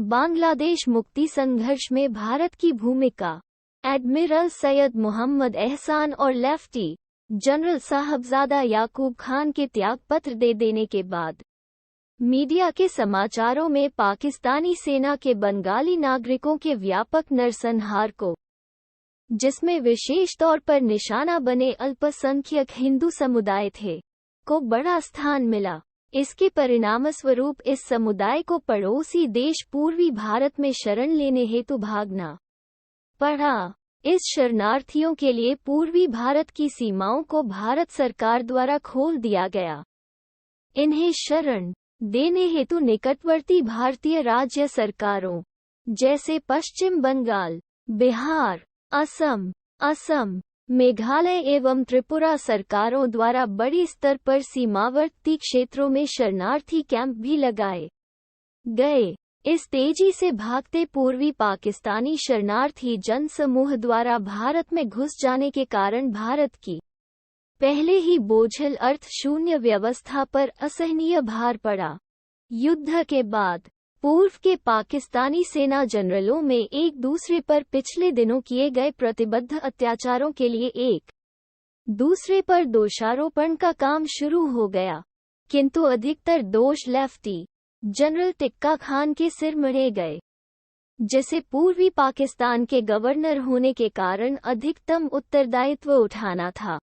बांग्लादेश मुक्ति संघर्ष में भारत की भूमिका। एडमिरल सैयद मोहम्मद एहसान और लेफ्टी जनरल साहबजादा याकूब खान के त्यागपत्र दे देने के बाद मीडिया के समाचारों में पाकिस्तानी सेना के बंगाली नागरिकों के व्यापक नरसंहार को, जिसमें विशेष तौर पर निशाना बने अल्पसंख्यक हिंदू समुदाय थे, को बड़ा स्थान मिला। इसके परिणामस्वरूप इस समुदाय को पड़ोसी देश पूर्वी भारत में शरण लेने हेतु भागना पड़ा। इस शरणार्थियों के लिए पूर्वी भारत की सीमाओं को भारत सरकार द्वारा खोल दिया गया। इन्हें शरण देने हेतु निकटवर्ती भारतीय राज्य सरकारों जैसे पश्चिम बंगाल, बिहार, असम, मेघालय एवं त्रिपुरा सरकारों द्वारा बड़ी स्तर पर सीमावर्ती क्षेत्रों में शरणार्थी कैंप भी लगाए गए। इस तेजी से भागते पूर्वी पाकिस्तानी शरणार्थी जनसमूह द्वारा भारत में घुस जाने के कारण भारत की पहले ही बोझिल अर्थ शून्य व्यवस्था पर असहनीय भार पड़ा। युद्ध के बाद पूर्व के पाकिस्तानी सेना जनरलों में एक दूसरे पर पिछले दिनों किए गए प्रतिबद्ध अत्याचारों के लिए एक दूसरे पर दोषारोपण का काम शुरू हो गया, किंतु अधिकतर दोष लेफ्टी जनरल टिक्का खान के सिर मढ़े गए, जिसे पूर्वी पाकिस्तान के गवर्नर होने के कारण अधिकतम उत्तरदायित्व उठाना था।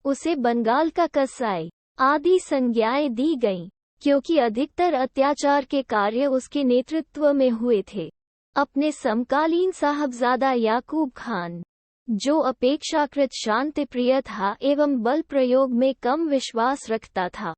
उसे बंगाल का कसाई आदि संज्ञाएं दी गईं, क्योंकि अधिकतर अत्याचार के कार्य उसके नेतृत्व में हुए थे। अपने समकालीन साहबजादा याकूब खान, जो अपेक्षाकृत शांतिप्रिय था एवं बल प्रयोग में कम विश्वास रखता था,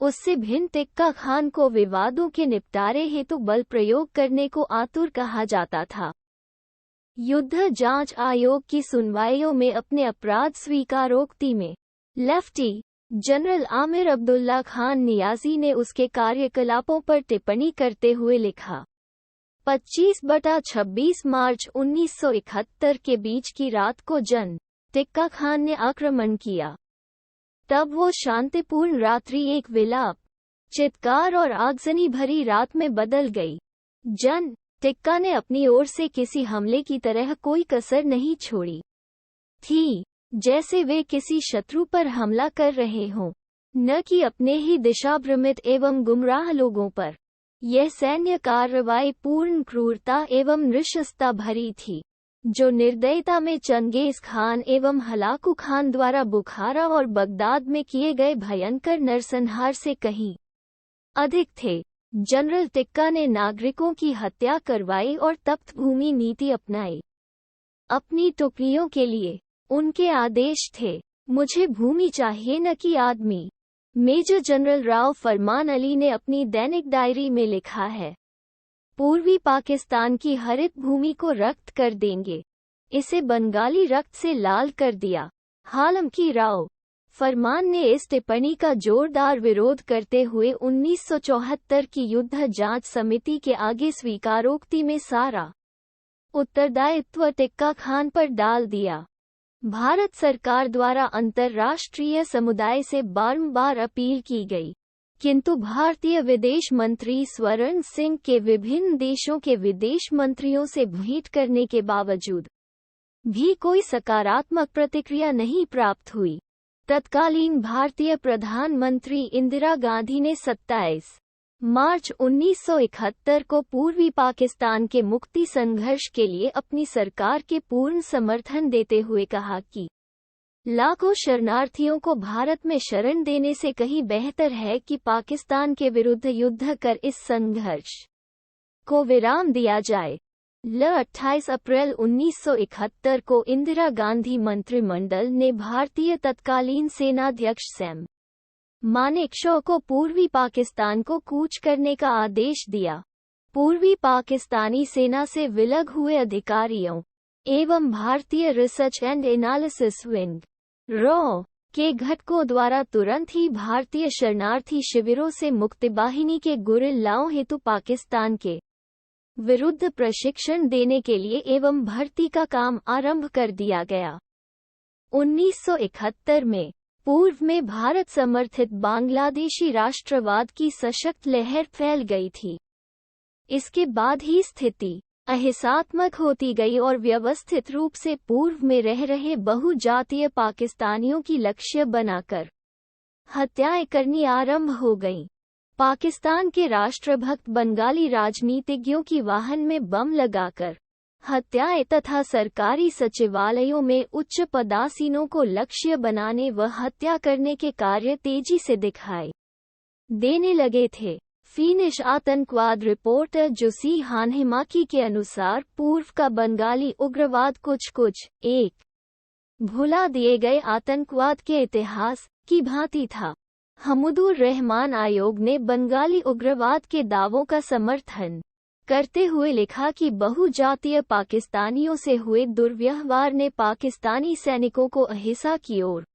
उससे भिन्न टिक्का खान को विवादों के निपटारे हेतु बल प्रयोग करने को आतुर कहा जाता था। युद्ध जांच आयोग की सुनवाइयों में अपने अपराध स्वीकारोक्ति में लेफ्टी जनरल आमिर अब्दुल्ला खान नियाजी ने उसके कार्यकलापों पर टिप्पणी करते हुए लिखा, 25/26 मार्च 1971 के बीच की रात को जन टिक्का खान ने आक्रमण किया। तब वो शांतिपूर्ण रात्रि एक विलाप, चित्कार और आगजनी भरी रात में बदल गई। जन टिक्का ने अपनी ओर से किसी हमले की तरह कोई कसर नहीं छोड़ी थी, जैसे वे किसी शत्रु पर हमला कर रहे हों, न कि अपने ही दिशाभ्रमित एवं गुमराह लोगों पर। यह सैन्य कार्रवाई पूर्ण क्रूरता एवं नृशंसता भरी थी, जो निर्दयता में चंगेज खान एवं हलाकू खान द्वारा बुखारा और बगदाद में किए गए भयंकर नरसंहार से कहीं अधिक थे। जनरल टिक्का ने नागरिकों की हत्या करवाई और तप्त भूमि नीति अपनाई। अपनी टुकड़ियों के लिए उनके आदेश थे, मुझे भूमि चाहिए न कि आदमी। मेजर जनरल राव फरमान अली ने अपनी दैनिक डायरी में लिखा है, पूर्वी पाकिस्तान की हरित भूमि को रक्त कर देंगे, इसे बंगाली रक्त से लाल कर दिया। हालांकि राव फरमान ने इस टिप्पणी का जोरदार विरोध करते हुए 1974 की युद्ध जांच समिति के आगे स्वीकारोक्ति में सारा उत्तरदायित्व टिक्का खान पर डाल दिया। भारत सरकार द्वारा अंतर्राष्ट्रीय समुदाय से बारंबार अपील की गई, किंतु भारतीय विदेश मंत्री स्वर्ण सिंह के विभिन्न देशों के विदेश मंत्रियों से भेंट करने के बावजूद भी कोई सकारात्मक प्रतिक्रिया नहीं प्राप्त हुई। तत्कालीन भारतीय प्रधानमंत्री इंदिरा गांधी ने 27 मार्च 1971 को पूर्वी पाकिस्तान के मुक्ति संघर्ष के लिए अपनी सरकार के पूर्ण समर्थन देते हुए कहा कि लाखों शरणार्थियों को भारत में शरण देने से कहीं बेहतर है कि पाकिस्तान के विरुद्ध युद्ध कर इस संघर्ष को विराम दिया जाए। 28 अप्रैल 1971 को इंदिरा गांधी मंत्रिमंडल ने भारतीय तत्कालीन सेनाध्यक्ष सैम मानेकशॉ को पूर्वी पाकिस्तान को कूच करने का आदेश दिया। पूर्वी पाकिस्तानी सेना से विलग हुए अधिकारियों एवं भारतीय research and analysis wing raw के घटकों द्वारा तुरंत ही भारतीय शरणार्थी शिविरों से मुक्तिबाहिनी के गुरिल्लाओं हेतु पाकिस्तान के विरुद्ध प्रशिक्षण देने के लिए एवं भर्ती का काम आरंभ कर दिया गया। 1971 में पूर्व में भारत समर्थित बांग्लादेशी राष्ट्रवाद की सशक्त लहर फैल गई थी। इसके बाद ही स्थिति अहिंसात्मक होती गई और व्यवस्थित रूप से पूर्व में रह रहे बहुजातीय पाकिस्तानियों की लक्ष्य बनाकर हत्याएं करनी आरंभ हो गईं। पाकिस्तान के राष्ट्रभक्त बंगाली राजनीतिज्ञों की वाहन में बम लगाकर हत्याएं तथा सरकारी सचिवालयों में उच्च पदासीनों को लक्ष्य बनाने व हत्या करने के कार्य तेजी से दिखाई देने लगे थे। फिनिश आतंकवाद रिपोर्टर जोसी हानहिमाकी के अनुसार पूर्व का बंगाली उग्रवाद कुछ एक भुला दिए गए आतंकवाद के इतिहास की भांति था। हमुदुर रहमान आयोग ने बंगाली उग्रवाद के दावों का समर्थन करते हुए लिखा कि बहुजातीय पाकिस्तानियों से हुए दुर्व्यवहार ने पाकिस्तानी सैनिकों को अहिंसा की ओर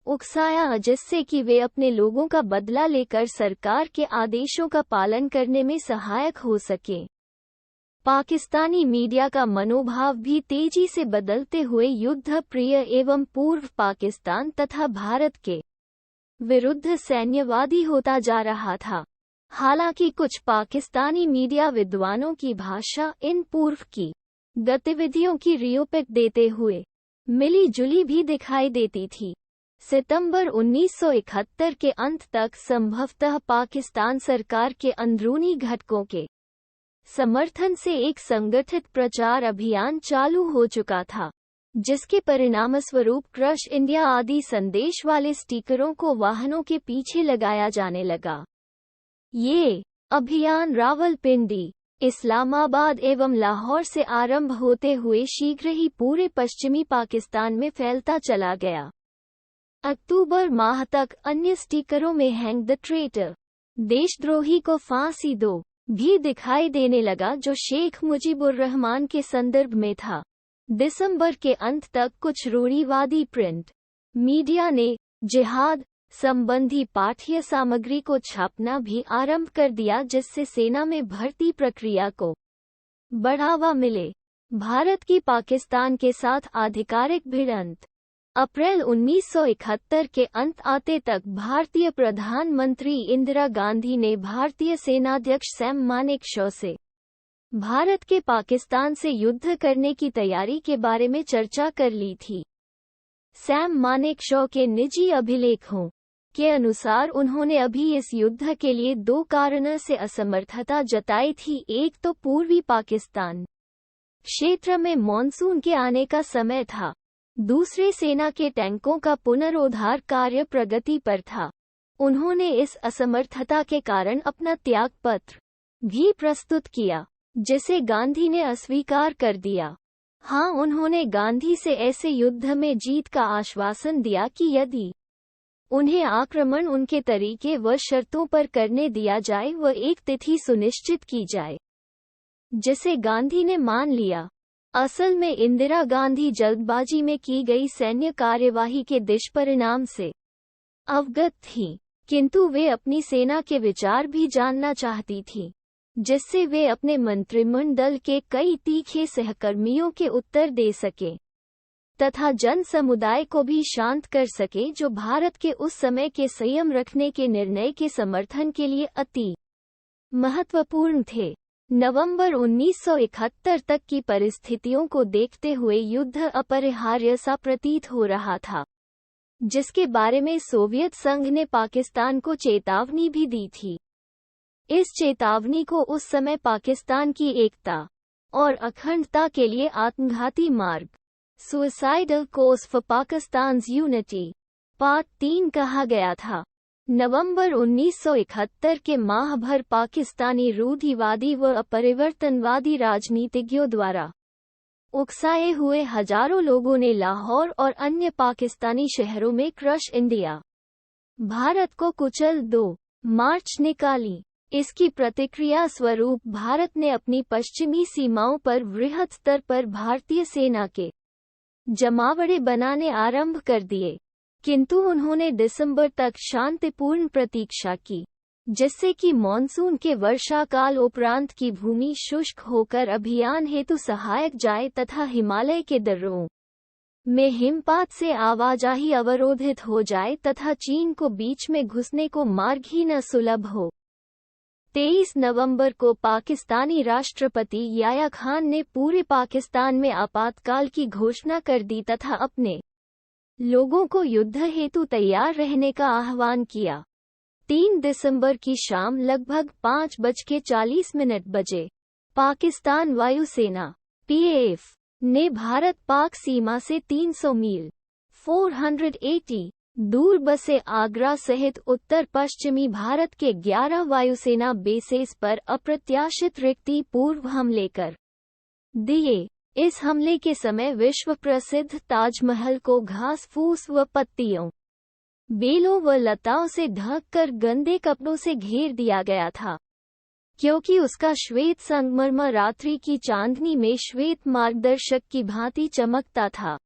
उकसाया, जिससे कि वे अपने लोगों का बदला लेकर सरकार के आदेशों का पालन करने में सहायक हो सकें। पाकिस्तानी मीडिया का मनोभाव भी तेजी से बदलते हुए युद्ध प्रिय एवं पूर्व पाकिस्तान तथा भारत के विरुद्ध सैन्यवादी होता जा रहा था। हालांकि कुछ पाकिस्तानी मीडिया विद्वानों की भाषा इन पूर्व की गतिविधियों की रियोपिक देते हुए मिली जुली भी दिखाई देती थी। सितंबर 1971 के अंत तक संभवतः पाकिस्तान सरकार के अंदरूनी घटकों के समर्थन से एक संगठित प्रचार अभियान चालू हो चुका था, जिसके परिणामस्वरूप क्रश इंडिया आदि संदेश वाले स्टिकरों को वाहनों के पीछे लगाया जाने लगा। ये अभियान रावलपिंडी, इस्लामाबाद एवं लाहौर से आरंभ होते हुए शीघ्र ही पूरे पश्चिमी पाकिस्तान में फैलता चला गया। अक्टूबर माह तक अन्य स्टिकरों में हैंग द ट्रेटर, देशद्रोही को फांसी दो भी दिखाई देने लगा, जो शेख मुजीबुर रहमान के संदर्भ में था। दिसंबर के अंत तक कुछ रूढ़िवादी प्रिंट मीडिया ने जिहाद संबंधी पाठ्य सामग्री को छापना भी आरंभ कर दिया, जिससे सेना में भर्ती प्रक्रिया को बढ़ावा मिले। भारत की पाकिस्तान के साथ आधिकारिक भिड़ंत अप्रैल 1971 के अंत आते तक भारतीय प्रधानमंत्री इंदिरा गांधी ने भारतीय सेनाध्यक्ष सैम मानेकशॉ से भारत के पाकिस्तान से युद्ध करने की तैयारी के बारे में चर्चा कर ली थी। सैम मानेकशॉ के निजी अभिलेखों के अनुसार उन्होंने अभी इस युद्ध के लिए दो कारणों से असमर्थता जताई थी। एक तो पूर्वी पाकिस्तान क्षेत्र में मॉनसून के आने का समय था, दूसरे सेना के टैंकों का पुनरोद्धार कार्य प्रगति पर था। उन्होंने इस असमर्थता के कारण अपना त्यागपत्र भी प्रस्तुत किया, जिसे गांधी ने अस्वीकार कर दिया। हाँ, उन्होंने गांधी से ऐसे युद्ध में जीत का आश्वासन दिया कि यदि उन्हें आक्रमण उनके तरीके व शर्तों पर करने दिया जाए व एक तिथि सुनिश्चित की जाए, जिसे गांधी ने मान लिया। असल में इंदिरा गांधी जल्दबाजी में की गई सैन्य कार्यवाही के दुष्परिणाम से अवगत थीं, किंतु वे अपनी सेना के विचार भी जानना चाहती थीं, जिससे वे अपने मंत्रिमंडल के कई तीखे सहकर्मियों के उत्तर दे सके तथा जन समुदाय को भी शांत कर सके, जो भारत के उस समय के संयम रखने के निर्णय के समर्थन के लिए अति महत्वपूर्ण थे। नवंबर 1971 तक की परिस्थितियों को देखते हुए युद्ध अपरिहार्य सा प्रतीत हो रहा था, जिसके बारे में सोवियत संघ ने पाकिस्तान को चेतावनी भी दी थी। इस चेतावनी को उस समय पाकिस्तान की एकता और अखंडता के लिए आत्मघाती मार्ग, suicidal course for Pakistan's unity, part 3 कहा गया था। नवंबर 1971 के माह भर पाकिस्तानी रूढ़िवादी व अपरिवर्तनवादी राजनीतिज्ञों द्वारा उकसाए हुए हजारों लोगों ने लाहौर और अन्य पाकिस्तानी शहरों में क्रश इंडिया भारत को कुचल दो मार्च निकाली। इसकी प्रतिक्रिया स्वरूप भारत ने अपनी पश्चिमी सीमाओं पर वृहद स्तर पर भारतीय सेना के जमावड़े बनाने आरंभ कर दिए, किंतु उन्होंने दिसंबर तक शांतिपूर्ण प्रतीक्षा की, जिससे कि मॉनसून के वर्षाकाल उपरांत की भूमि शुष्क होकर अभियान हेतु सहायक जाए तथा हिमालय के दर्रों में हिमपात से आवाजाही अवरोधित हो जाए तथा चीन को बीच में घुसने को मार्ग ही न सुलभ हो। 23 नवंबर को पाकिस्तानी राष्ट्रपति याह्या खान ने पूरे पाकिस्तान में आपातकाल की घोषणा कर दी तथा अपने लोगों को युद्ध हेतु तैयार रहने का आह्वान किया। 3 दिसंबर की शाम लगभग 5:40 बजे पाकिस्तान वायुसेना (PAF) ने भारत पाक सीमा से 300 मील 480 दूर बसे आगरा सहित उत्तर पश्चिमी भारत के 11 वायुसेना बेसेस पर अप्रत्याशित रिक्ति पूर्व हमले कर दिए। इस हमले के समय विश्व प्रसिद्ध ताजमहल को घास फूस व पत्तियों, बेलों व लताओं से ढककर गंदे कपड़ों से घेर दिया गया था, क्योंकि उसका श्वेत संगमरमर रात्रि की चांदनी में श्वेत मार्गदर्शक की भांति चमकता था।